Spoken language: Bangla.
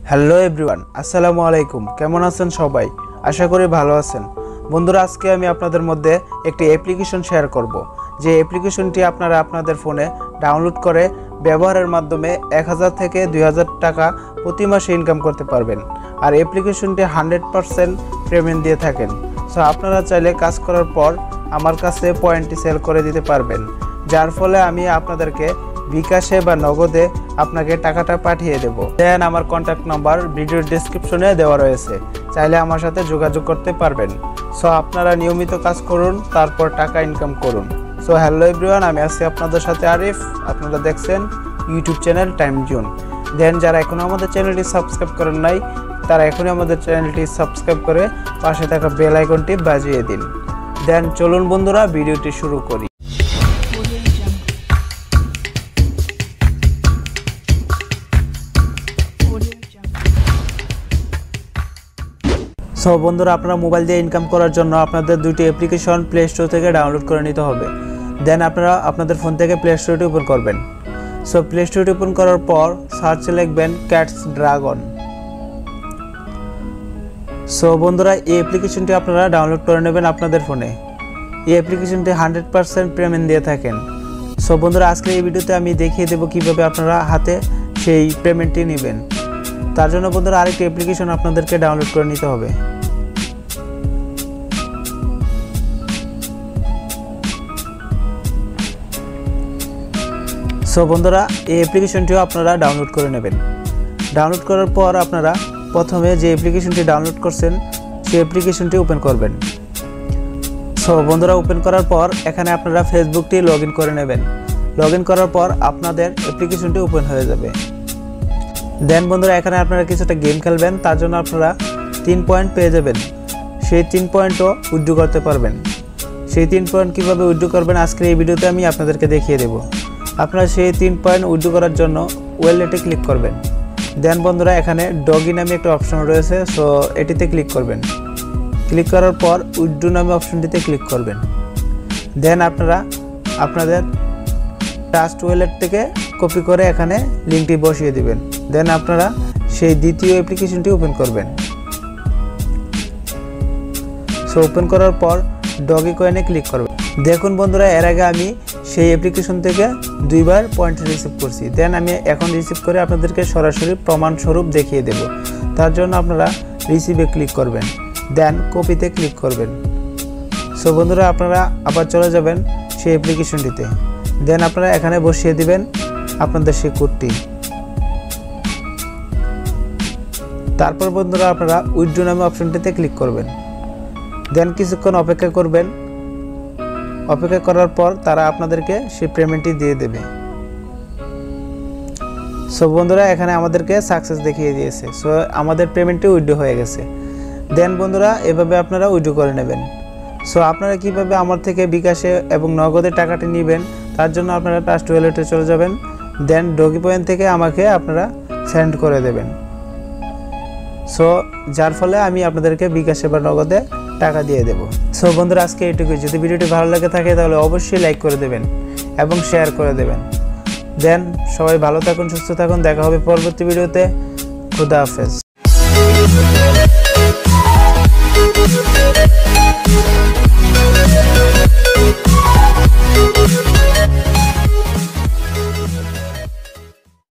হ্যালো এভরিওয়ান, আসসালামু আলাইকুম। কেমন আছেন সবাই? আশা করি ভালো আছেন। বন্ধুরা, আজকে আমি আপনাদের মধ্যে একটি অ্যাপ্লিকেশন শেয়ার করব, যে অ্যাপ্লিকেশনটি আপনারা আপনাদের ফোনে ডাউনলোড করে ব্যবহারের মাধ্যমে 1000 থেকে 2000 টাকা প্রতি মাসে ইনকাম করতে পারবেন। আর অ্যাপ্লিকেশনটি 100% পেমেন্ট দিয়ে থাকেন। সো আপনারা চাইলে কাজ করার পর আমার কাছে পয়েন্টটি সেল করে দিতে পারবেন, যার ফলে আমি আপনাদেরকে বিকাশে বা নগদে আপনাকে টাকাটা পাঠিয়ে দেব। দেন আমার কন্ট্যাক্ট নাম্বার ভিডিওর ডেসক্রিপশনে দেওয়া রয়েছে, চাইলে আমার সাথে যোগাযোগ করতে পারবেন। সো আপনারা নিয়মিত কাজ করুন, তারপর টাকা ইনকাম করুন। সো হ্যালো এভরিওয়ান, আমি আছি আপনাদের সাথে আরিফ। আপনারা দেখছেন ইউটিউব চ্যানেল টাইম জোন। দেন যারা এখনও আমাদের চ্যানেলটি সাবস্ক্রাইব করেন নাই, তারা এখনই আমাদের চ্যানেলটি সাবস্ক্রাইব করে পাশে থাকা বেল আইকনটি বাজিয়ে দিন। দেন চলুন বন্ধুরা, ভিডিওটি শুরু করি। সো বন্ধুরা, আপনারা মোবাইল দিয়ে ইনকাম করার জন্য আপনাদের দুটি অ্যাপ্লিকেশন প্লে স্টোর থেকে ডাউনলোড করে নিতে হবে। দেন আপনারা আপনাদের ফোন থেকে প্লে স্টোরটি ওপেন করবেন। সো প্লে স্টোরটি ওপেন করার পর সার্চে লিখবেন ক্যাটস ড্রাগন। সো বন্ধুরা, এই অ্যাপ্লিকেশনটি আপনারা ডাউনলোড করে নেবেন আপনাদের ফোনে। এই অ্যাপ্লিকেশনটি 100% পেমেন্ট দিয়ে থাকেন। সো বন্ধুরা, আজকে এই ভিডিওতে আমি দেখিয়ে দেবো কীভাবে আপনারা হাতে সেই পেমেন্টটি নেবেন। তার জন্য বন্ধুরা আরেকটি অ্যাপ্লিকেশন আপনাদেরকে ডাউনলোড করে নিতে হবে। সো বন্ধুরা, এই অ্যাপ্লিকেশনটিও আপনারা ডাউনলোড করে নেবেন। ডাউনলোড করার পর আপনারা প্রথমে যে অ্যাপ্লিকেশনটি ডাউনলোড করছেন সেই অ্যাপ্লিকেশনটি ওপেন করবেন। সো বন্ধুরা, ওপেন করার পর এখানে আপনারা ফেসবুকটি লগ ইন করে নেবেন। লগ ইন করার পর আপনাদের অ্যাপ্লিকেশনটি ওপেন হয়ে যাবে। দেন বন্ধুরা, এখানে আপনারা কিছুটা গেম খেলবেন। তার জন্য আপনারা 3 পয়েন্ট পেয়ে যাবেন। সেই 3 পয়েন্টও উইথড্র করতে পারবেন। সেই 3 পয়েন্ট কীভাবে উইথড্র করবেন আজকের এই ভিডিওতে আমি আপনাদেরকে দেখিয়ে দেব। আপনারা সেই 3 পয়েন্ট উইথড্র করার জন্য ওয়ালেটে ক্লিক করবেন। দেন বন্ধুরা, এখানে ডগি নামে একটা অপশন রয়েছে, সো এটিতে ক্লিক করবেন। ক্লিক করার পর উইথড্র নামে অপশনটিতে ক্লিক করবেন। দেন আপনারা আপনাদের ট্রাস্ট ওয়ালেট থেকে কপি করে এখানে লিঙ্কটি বসিয়ে দিবেন। দেন আপনারা সেই দ্বিতীয় অ্যাপ্লিকেশনটি ওপেন করবেন। সো ওপেন করার পর ডগি কয়েনে ক্লিক করবেন। দেখুন বন্ধুরা, এর আগে আমি সেই অ্যাপ্লিকেশন থেকে 2 বার পয়েন্ট রিসিভ করছি। দেন আমি এখন রিসিভ করে আপনাদেরকে সরাসরি প্রমাণস্বরূপ দেখিয়ে দেব। তার জন্য আপনারা রিসিভে ক্লিক করবেন। দেন কপিতে ক্লিক করবেন। সো বন্ধুরা, আপনারা আবার চলে যাবেন সেই অ্যাপ্লিকেশনটিতে। দেন আপনারা এখানে বসিয়ে দিবেন আপনাদের সেই কোডটি। তারপর বন্ধুরা, আপনারা উইথড্র নামে অপশনটিতে ক্লিক করবেন। দেন কিছুক্ষণ অপেক্ষা করবেন। অপেক্ষা করার পর তারা আপনাদেরকে সেই পেমেন্টটি দিয়ে দেবে। সো বন্ধুরা, এখানে আমাদেরকে সাকসেস দেখিয়ে দিয়েছে। সো আমাদের পেমেন্টটি উইথড্র হয়ে গেছে। দেন বন্ধুরা, এভাবে আপনারা উইথড্র করে নেবেন। সো আপনারা কিভাবে আমার থেকে বিকাশে এবং নগদে টাকাটি নেবেন তার জন্য আপনারা ট্রাস্ট ওয়ালেটে চলে যাবেন। দেন ডগি পয়েন্ট থেকে আমাকে আপনারা সেন্ড করে দেবেন। সো যার ফলে আমি আপনাদেরকে বিকাশে বা নগদে টাকা দিয়ে দেব। সো বন্ধুরা, আজকে এইটুকুই। যদি ভিডিওটি ভালো লাগে থাকে তাহলে অবশ্যই লাইক করে দেবেন এবং শেয়ার করে দেবেন। দেন সবাই ভালো থাকুন, সুস্থ থাকুন। দেখা হবে পরবর্তী ভিডিওতে। খুদা হাফেজ।